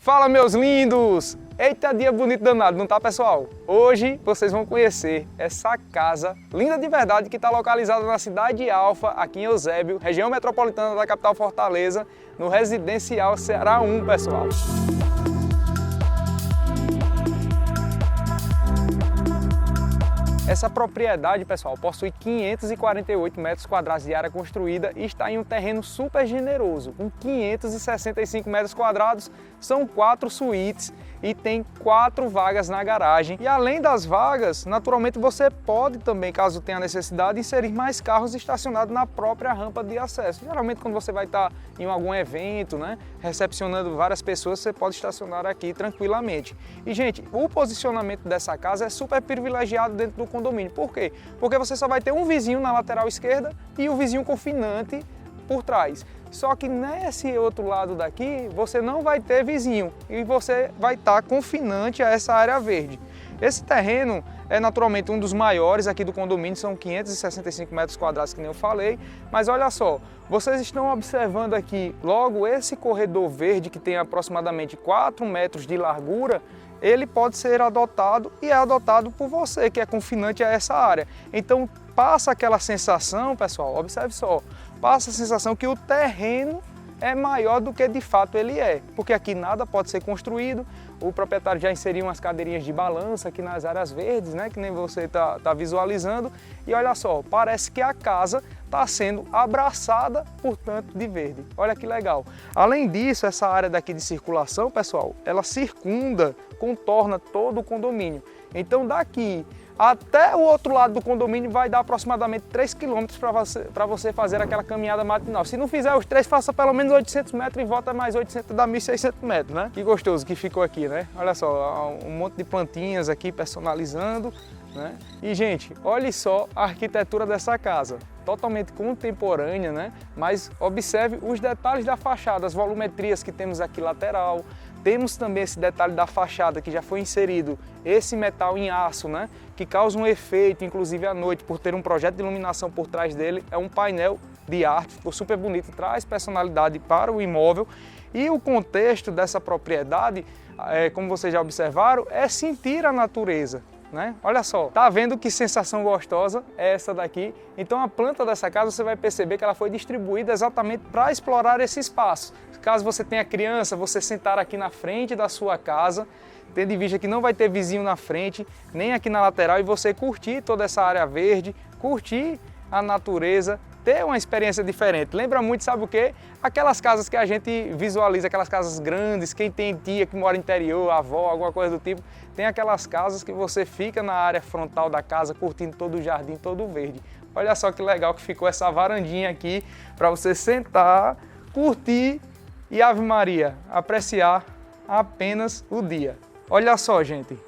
Fala, meus lindos! Eita, dia bonito danado, não tá, pessoal? Hoje vocês vão conhecer essa casa linda de verdade que está localizada na Cidade Alfa, aqui em Eusébio, região metropolitana da capital Fortaleza, no Residencial Ceará 1, pessoal. Essa propriedade, pessoal, possui 548 metros quadrados de área construída e está em um terreno super generoso. Com 565 metros quadrados, são 4 suítes e tem 4 vagas na garagem. E além das vagas, naturalmente você pode também, caso tenha necessidade, inserir mais carros estacionados na própria rampa de acesso. Geralmente quando você vai estar em algum evento, né, recepcionando várias pessoas, você pode estacionar aqui tranquilamente. E, gente, o posicionamento dessa casa é super privilegiado dentro do condomínio. Por quê? Porque você só vai ter um vizinho na lateral esquerda e o vizinho confinante por trás. Só que nesse outro lado daqui, você não vai ter vizinho e você vai estar confinante a essa área verde. Esse terreno é naturalmente um dos maiores aqui do condomínio, são 565 metros quadrados, que nem eu falei, mas olha só, vocês estão observando aqui logo esse corredor verde que tem aproximadamente 4 metros de largura, ele pode ser adotado e é adotado por você, que é confinante a essa área. Então passa aquela sensação, pessoal, observe só, passa a sensação que o terreno é maior do que de fato ele é, porque aqui nada pode ser construído, o proprietário já inseriu umas cadeirinhas de balança aqui nas áreas verdes, né, que nem você está visualizando, e olha só, parece que a casa está sendo abraçada por tanto de verde. Olha que legal. Além disso, essa área daqui de circulação, pessoal, ela circunda, contorna todo o condomínio. Então daqui até o outro lado do condomínio vai dar aproximadamente 3 km para você fazer aquela caminhada matinal. Se não fizer os 3, faça pelo menos 800 metros e volta mais 800, dá 1.600 metros, né? Que gostoso que ficou aqui, né? Olha só, um monte de plantinhas aqui personalizando, né? E, gente, olhe só a arquitetura dessa casa. Totalmente contemporânea, né? Mas observe os detalhes da fachada, as volumetrias que temos aqui lateral. Temos também esse detalhe da fachada que já foi inserido esse metal em aço, né? Que causa um efeito, inclusive à noite, por ter um projeto de iluminação por trás dele. É um painel de arte, ficou super bonito, traz personalidade para o imóvel. E o contexto dessa propriedade, como vocês já observaram, é sentir a natureza. Né? Olha só, tá vendo que sensação gostosa é essa daqui? Então a planta dessa casa você vai perceber que ela foi distribuída exatamente para explorar esse espaço. Caso você tenha criança, você sentar aqui na frente da sua casa, tendo em vista que não vai ter vizinho na frente, nem aqui na lateral, e você curtir toda essa área verde, curtir a natureza, ter uma experiência diferente. Lembra muito, sabe o quê? Aquelas casas que a gente visualiza, aquelas casas grandes, quem tem tia que mora no interior, avó, alguma coisa do tipo, tem aquelas casas que você fica na área frontal da casa, curtindo todo o jardim, todo o verde. Olha só que legal que ficou essa varandinha aqui, para você sentar, curtir e, Ave Maria, apreciar apenas o dia. Olha só, gente,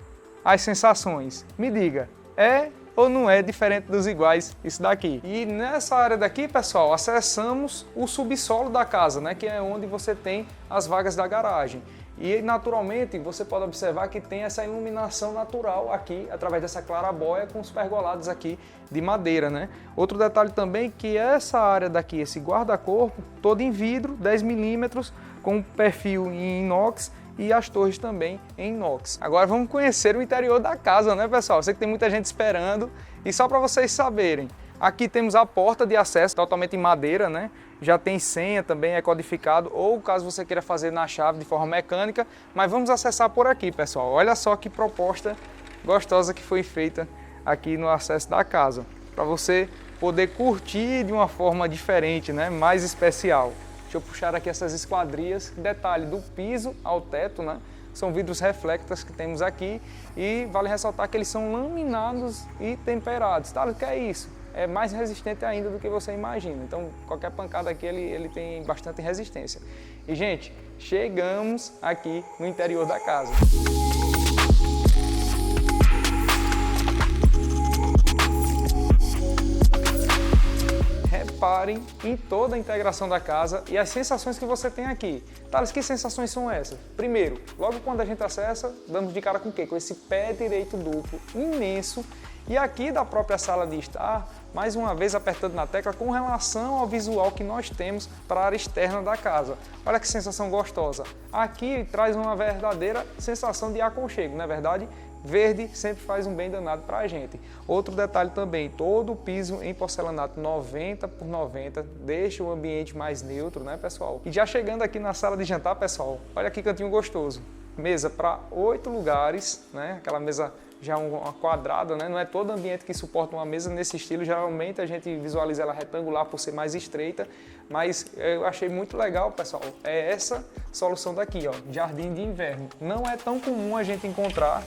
as sensações. Me diga, é ou não é diferente dos iguais isso daqui? E nessa área daqui, pessoal, acessamos o subsolo da casa, né, que é onde você tem as vagas da garagem. E naturalmente você pode observar que tem essa iluminação natural aqui, através dessa clarabóia com os pergolados aqui de madeira, né? Outro detalhe também que essa área daqui, esse guarda-corpo, todo em vidro, 10 milímetros, com perfil em inox, e as torres também em inox. Agora vamos conhecer o interior da casa, né, pessoal? Eu sei que tem muita gente esperando, e só para vocês saberem, aqui temos a porta de acesso totalmente em madeira, né? Já tem senha também, é codificado, ou caso você queira fazer na chave de forma mecânica, mas vamos acessar por aqui, pessoal. Olha só que proposta gostosa que foi feita aqui no acesso da casa, para você poder curtir de uma forma diferente, né? Mais especial. Deixa eu puxar aqui essas esquadrias, detalhe do piso ao teto, né? São vidros reflectors que temos aqui e vale ressaltar que eles são laminados e temperados. Tá? O que é isso? É mais resistente ainda do que você imagina. Então, qualquer pancada aqui, ele tem bastante resistência. E, gente, chegamos aqui no interior da casa. Reparem em toda a integração da casa e as sensações que você tem aqui. Thales, que sensações são essas? Primeiro, logo quando a gente acessa, damos de cara com o quê? Com esse pé direito duplo, imenso, E aqui da própria sala de estar, mais uma vez apertando na tecla com relação ao visual que nós temos para a área externa da casa. Olha que sensação gostosa. Aqui traz uma verdadeira sensação de aconchego, não é verdade? Verde sempre faz um bem danado para a gente. Outro detalhe também, todo o piso em porcelanato 90 por 90, deixa o ambiente mais neutro, né, pessoal? E já chegando aqui na sala de jantar, pessoal, olha que cantinho gostoso. Mesa para 8 lugares, né? Aquela mesa já uma quadrada, né? Não é todo ambiente que suporta uma mesa nesse estilo, geralmente a gente visualiza ela retangular por ser mais estreita, mas eu achei muito legal, pessoal, é essa solução daqui, ó, jardim de inverno. Não é tão comum a gente encontrar.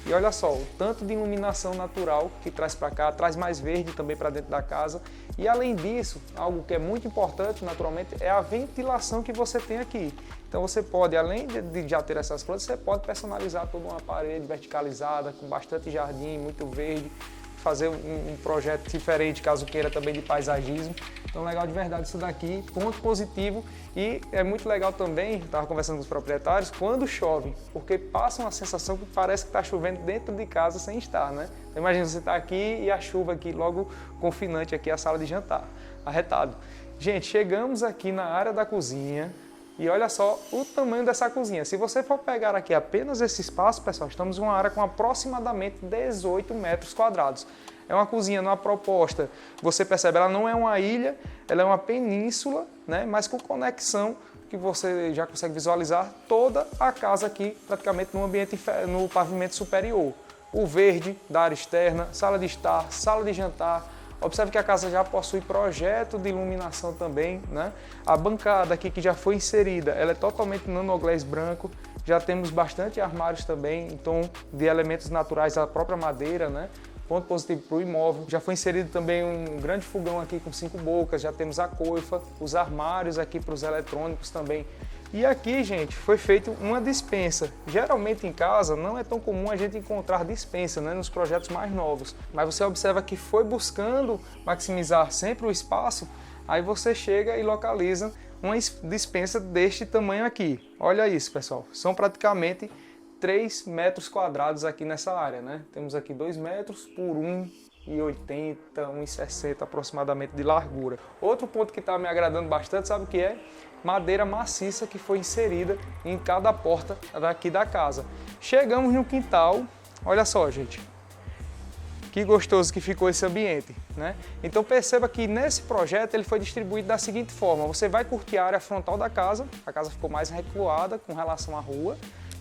E olha só, o tanto de iluminação natural que traz para cá, traz mais verde também para dentro da casa. E além disso, algo que é muito importante, naturalmente, é a ventilação que você tem aqui. Então você pode, além de já ter essas plantas, você pode personalizar toda uma parede verticalizada, com bastante jardim, muito verde, fazer um projeto diferente, caso queira também de paisagismo. Então legal de verdade isso daqui, ponto positivo. E é muito legal também, estava conversando com os proprietários, quando chove, porque passa uma sensação que parece que está chovendo dentro de casa sem estar, né? Então, imagina você estar aqui e a chuva aqui logo confinante aqui a sala de jantar, arretado. Gente, chegamos aqui na área da cozinha. E olha só o tamanho dessa cozinha. Se você for pegar aqui apenas esse espaço, pessoal, estamos em uma área com aproximadamente 18 metros quadrados. É uma cozinha numa proposta, você percebe, ela não é uma ilha, ela é uma península, né? Mas com conexão que você já consegue visualizar toda a casa aqui, praticamente no ambiente, no pavimento superior. O verde da área externa, sala de estar, sala de jantar. Observe que a casa já possui projeto de iluminação também, né? A bancada aqui que já foi inserida, ela é totalmente nanoglass branco. Já temos bastante armários também, em tom de elementos naturais da própria madeira, né? Ponto positivo para o imóvel. Já foi inserido também um grande fogão aqui com 5 bocas, já temos a coifa, os armários aqui para os eletrônicos também. E aqui, gente, foi feita uma despensa. Geralmente em casa não é tão comum a gente encontrar despensa, né, nos projetos mais novos. Mas você observa que foi buscando maximizar sempre o espaço, aí você chega e localiza uma despensa deste tamanho aqui. Olha isso, pessoal. São praticamente 3 metros quadrados aqui nessa área, né? Temos aqui 2 metros por 1,80, 1,60 aproximadamente de largura. Outro ponto que está me agradando bastante, sabe o que é? Madeira maciça que foi inserida em cada porta daqui da casa. Chegamos no quintal, olha só, gente, que gostoso que ficou esse ambiente, né? Então perceba que nesse projeto ele foi distribuído da seguinte forma: você vai curtir a área frontal da casa, a casa ficou mais recuada com relação à rua,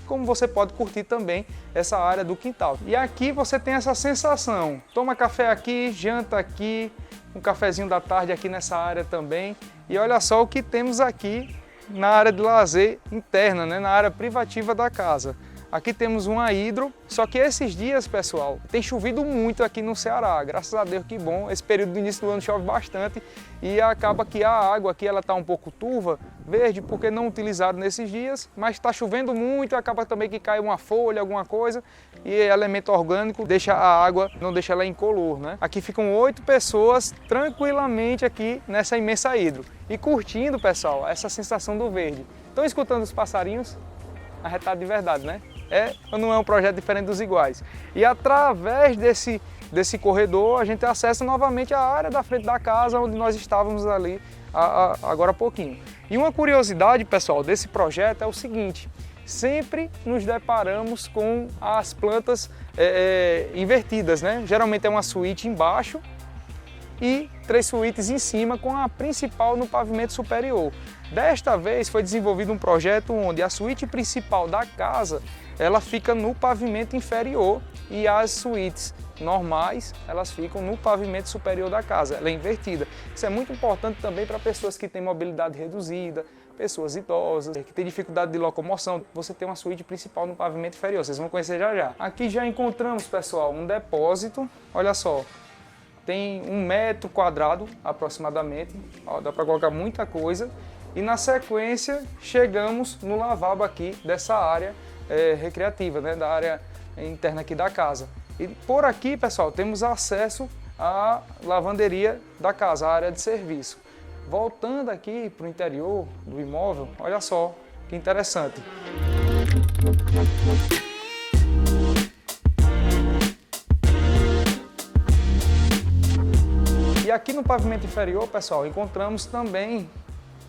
como você pode curtir também essa área do quintal. E aqui você tem essa sensação, toma café aqui, janta aqui, um cafezinho da tarde aqui nessa área também. E olha só o que temos aqui na área de lazer interna, né, na área privativa da casa. Aqui temos uma hidro, só que esses dias, pessoal, tem chovido muito aqui no Ceará, graças a Deus, que bom. Esse período do início do ano chove bastante e acaba que a água aqui ela está um pouco turva, verde, porque não utilizaram nesses dias, mas está chovendo muito, acaba também que cai uma folha, alguma coisa, e elemento orgânico deixa a água, não deixa ela incolor, né? Aqui ficam 8 pessoas tranquilamente aqui nessa imensa hidro e curtindo, pessoal, essa sensação do verde. Estão escutando os passarinhos? Arretado de verdade, né? É ou não é um projeto diferente dos iguais? E através desse corredor a gente acessa novamente a área da frente da casa onde nós estávamos ali agora há pouquinho. E uma curiosidade, pessoal, desse projeto é o seguinte: sempre nos deparamos com as plantas invertidas, né? Geralmente é uma suíte embaixo e 3 suítes em cima, com a principal no pavimento superior. Desta vez foi desenvolvido um projeto onde a suíte principal da casa ela fica no pavimento inferior e as suítes normais elas ficam no pavimento superior da casa, ela é invertida. Isso é muito importante também para pessoas que têm mobilidade reduzida, pessoas idosas, que têm dificuldade de locomoção. Você tem uma suíte principal no pavimento inferior, vocês vão conhecer já já. Aqui já encontramos, pessoal, um depósito, olha só. Tem 1 metro quadrado aproximadamente, ó, dá para colocar muita coisa. E na sequência chegamos no lavabo aqui dessa área recreativa, né, da área interna aqui da casa. E por aqui, pessoal, temos acesso à lavanderia da casa, a área de serviço. Voltando aqui para o interior do imóvel, olha só que interessante. Aqui no pavimento inferior, pessoal, encontramos também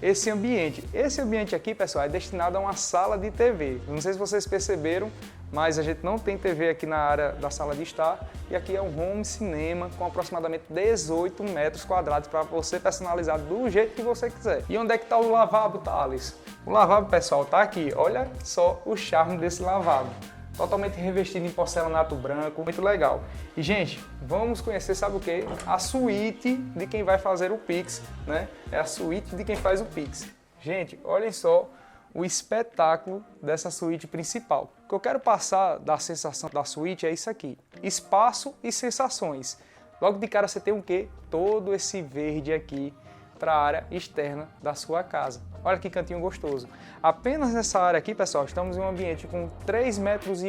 esse ambiente. Esse ambiente aqui, pessoal, é destinado a uma sala de TV. Não sei se vocês perceberam, mas a gente não tem TV aqui na área da sala de estar. E aqui é um home cinema com aproximadamente 18 metros quadrados para você personalizar do jeito que você quiser. E onde é que está o lavabo, Thales? O lavabo, pessoal, está aqui. Olha só o charme desse lavabo. Totalmente revestido em porcelanato branco, muito legal. E, gente, vamos conhecer, sabe o quê? A suíte de quem vai fazer o Pix, né? É a suíte de quem faz o Pix. Gente, olhem só o espetáculo dessa suíte principal. O que eu quero passar da sensação da suíte é isso aqui: espaço e sensações. Logo de cara você tem o quê? Todo esse verde aqui para a área externa da sua casa. Olha que cantinho gostoso. Apenas nessa área aqui, pessoal, estamos em um ambiente com 3,70 metros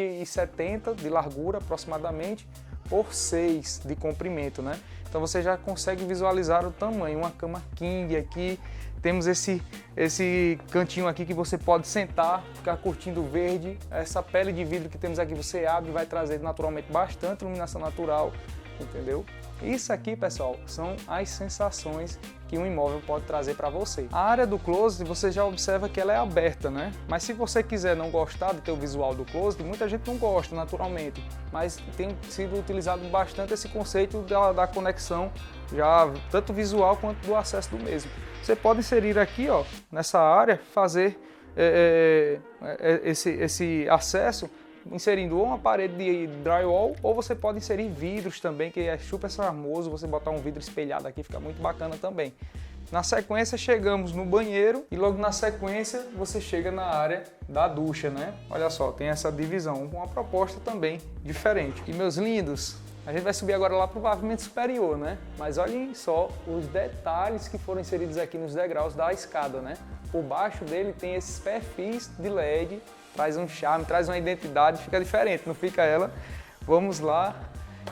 de largura aproximadamente por 6 de comprimento, né? Então você já consegue visualizar o tamanho. Uma cama king aqui. Temos esse cantinho aqui que você pode sentar, ficar curtindo o verde. Essa pele de vidro que temos aqui você abre e vai trazer naturalmente bastante iluminação natural, entendeu? Isso aqui, pessoal, são as sensações que um imóvel pode trazer para você. A área do closet, você já observa que ela é aberta, né? Mas se você quiser não gostar do teu visual do closet, muita gente não gosta, naturalmente. Mas tem sido utilizado bastante esse conceito da conexão, já tanto visual quanto do acesso do mesmo. Você pode inserir aqui, ó, nessa área, fazer esse acesso inserindo ou uma parede de drywall, ou você pode inserir vidros também, que é super charmoso. Você botar um vidro espelhado aqui fica muito bacana também. Na sequência chegamos no banheiro e logo na sequência você chega na área da ducha, né? Olha só, tem essa divisão com uma proposta também diferente. E meus lindos, a gente vai subir agora lá para o pavimento superior, né? Mas olhem só os detalhes que foram inseridos aqui nos degraus da escada, né? Por baixo dele tem esses perfis de LED, traz um charme, traz uma identidade, fica diferente, não fica ela? Vamos lá.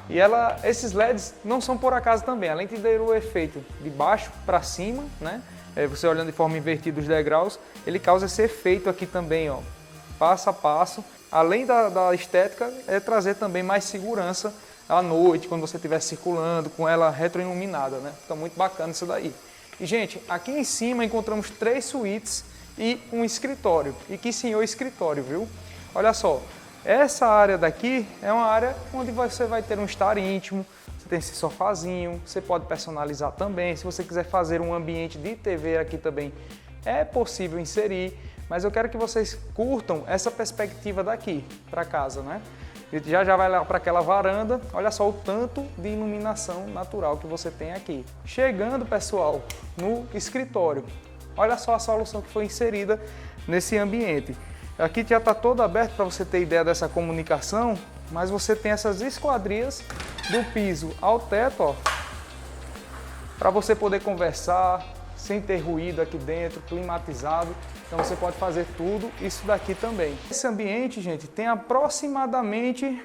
E esses LEDs não são por acaso também, além de ter o efeito de baixo para cima, né? Você olhando de forma invertida os degraus, ele causa esse efeito aqui também, ó, passo a passo. Além da estética, é trazer também mais segurança à noite, quando você estiver circulando, com ela retroiluminada, né? Fica muito bacana isso daí. E, gente, aqui em cima encontramos 3 suítes e um escritório. E que senhor escritório, viu? Olha só, essa área daqui é uma área onde você vai ter um estar íntimo, você tem esse sofazinho, você pode personalizar também. Se você quiser fazer um ambiente de TV aqui também, é possível inserir. Mas eu quero que vocês curtam essa perspectiva daqui para casa, né? E já vai lá para aquela varanda, olha só o tanto de iluminação natural que você tem aqui. Chegando, pessoal, no escritório, olha só a solução que foi inserida nesse ambiente. Aqui já está todo aberto para você ter ideia dessa comunicação, mas você tem essas esquadrias do piso ao teto, ó, para você poder conversar sem ter ruído aqui dentro, climatizado. Então você pode fazer tudo isso daqui também. Esse ambiente, gente, tem aproximadamente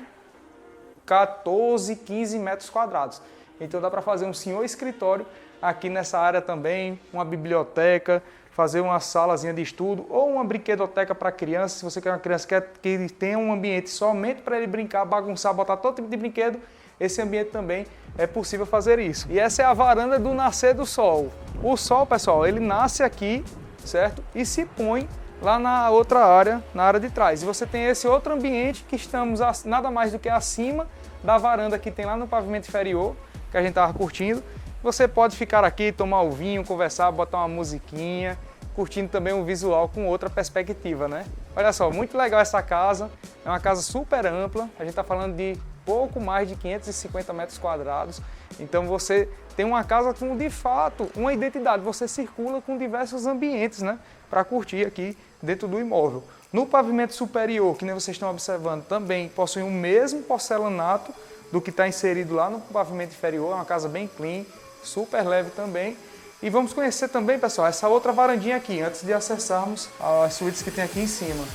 14, 15 metros quadrados. Então dá para fazer um senhor escritório aqui nessa área também, uma biblioteca, fazer uma salazinha de estudo ou uma brinquedoteca para criança. Se você quer uma criança que tenha um ambiente somente para ele brincar, bagunçar, botar todo tipo de brinquedo, esse ambiente também é possível fazer isso. E essa é a varanda do nascer do sol. O sol, pessoal, ele nasce aqui, certo? E se põe lá na outra área, na área de trás. E você tem esse outro ambiente que estamos nada mais do que acima da varanda que tem lá no pavimento inferior, que a gente estava curtindo. Você pode ficar aqui, tomar o vinho, conversar, botar uma musiquinha, curtindo também um visual com outra perspectiva, né? Olha só, muito legal essa casa, é uma casa super ampla, a gente está falando de pouco mais de 550 metros quadrados, então você tem uma casa com, de fato, uma identidade, você circula com diversos ambientes, né? Para curtir aqui dentro do imóvel. No pavimento superior, que nem vocês estão observando, também possui o mesmo porcelanato do que está inserido lá no pavimento inferior, é uma casa bem clean, super leve também. E vamos conhecer também, pessoal, essa outra varandinha aqui, antes de acessarmos as suítes que tem aqui em cima.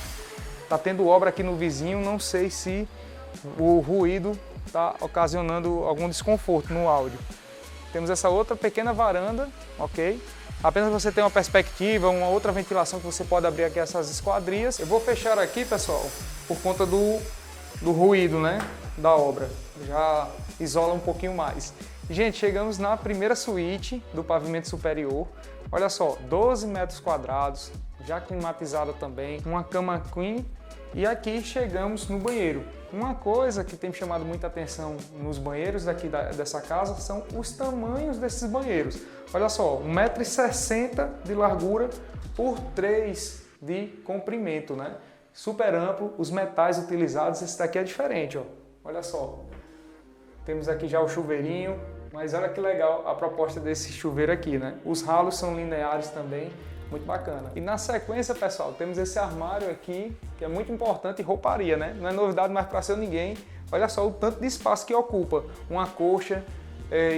Tá tendo obra aqui no vizinho, não sei se o ruído está ocasionando algum desconforto no áudio. Temos essa outra pequena varanda, ok? Apenas você tem uma perspectiva, uma outra ventilação que você pode abrir aqui essas esquadrias. Eu vou fechar aqui, pessoal, por conta do ruído, né, da obra. Já isola um pouquinho mais. Gente, chegamos na primeira suíte do pavimento superior. Olha só, 12 metros quadrados, já climatizada também, uma cama queen. E aqui chegamos no banheiro. Uma coisa que tem me chamado muita atenção nos banheiros daqui dessa casa são os tamanhos desses banheiros. Olha só, 1,60 m de largura por 3 de comprimento, né? Super amplo, os metais utilizados, esse daqui é diferente, ó. Olha só, temos aqui já o chuveirinho, mas olha que legal a proposta desse chuveiro aqui, né? Os ralos são lineares também, muito bacana. E na sequência, pessoal, temos esse armário aqui, que é muito importante, rouparia, né? Não é novidade mais para ser ninguém. Olha só o tanto de espaço que ocupa, uma coxa,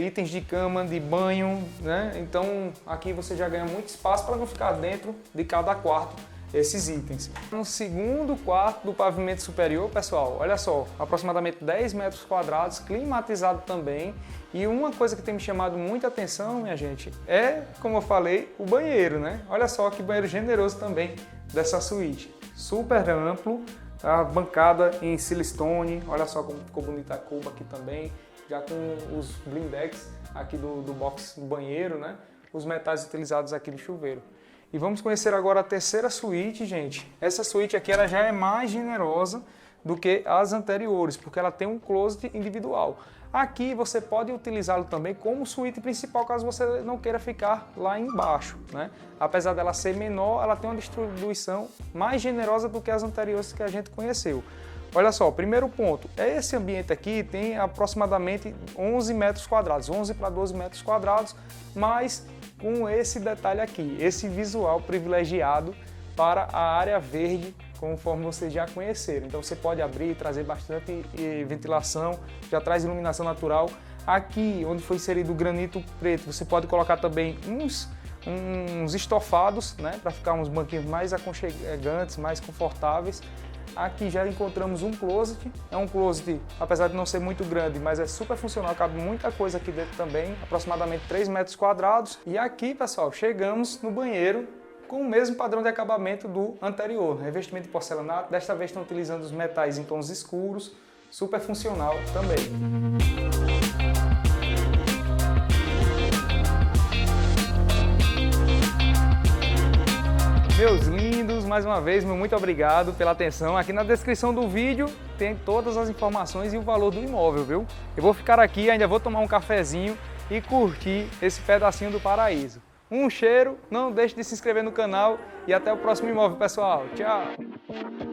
itens de cama, de banho, né? Então aqui você já ganha muito espaço para não ficar dentro de cada quarto esses itens. No segundo quarto do pavimento superior, pessoal, olha só, aproximadamente 10 metros quadrados, climatizado também. E uma coisa que tem me chamado muita atenção, minha gente, é, como eu falei, o banheiro, né? Olha só que banheiro generoso também dessa suíte. Super amplo, a bancada em silestone, olha só como ficou bonita a cuba aqui também, já com os blindex aqui do box do banheiro, né? Os metais utilizados aqui do chuveiro. E vamos conhecer agora a terceira suíte, gente. Essa suíte aqui ela já é mais generosa do que as anteriores, porque ela tem um closet individual. Aqui você pode utilizá-lo também como suíte principal, caso você não queira ficar lá embaixo, né? Apesar dela ser menor, ela tem uma distribuição mais generosa do que as anteriores que a gente conheceu. Olha só, primeiro ponto, esse ambiente aqui tem aproximadamente 11 metros quadrados, 11 para 12 metros quadrados, mas com esse detalhe aqui, esse visual privilegiado para a área verde, conforme vocês já conheceram. Então você pode abrir, trazer bastante ventilação, já traz iluminação natural. Aqui, onde foi inserido o granito preto, você pode colocar também uns estofados, né, para ficar uns banquinhos mais aconchegantes, mais confortáveis. Aqui já encontramos um closet, é um closet, apesar de não ser muito grande, mas é super funcional, cabe muita coisa aqui dentro também, aproximadamente 3 metros quadrados. E aqui, pessoal, chegamos no banheiro com o mesmo padrão de acabamento do anterior, revestimento de porcelanato, desta vez estão utilizando os metais em tons escuros, super funcional também. Meus lindos, mais uma vez, muito obrigado pela atenção. Aqui na descrição do vídeo tem todas as informações e o valor do imóvel, viu? Eu vou ficar aqui, ainda vou tomar um cafezinho e curtir esse pedacinho do paraíso. Um cheiro, não deixe de se inscrever no canal e até o próximo imóvel, pessoal. Tchau!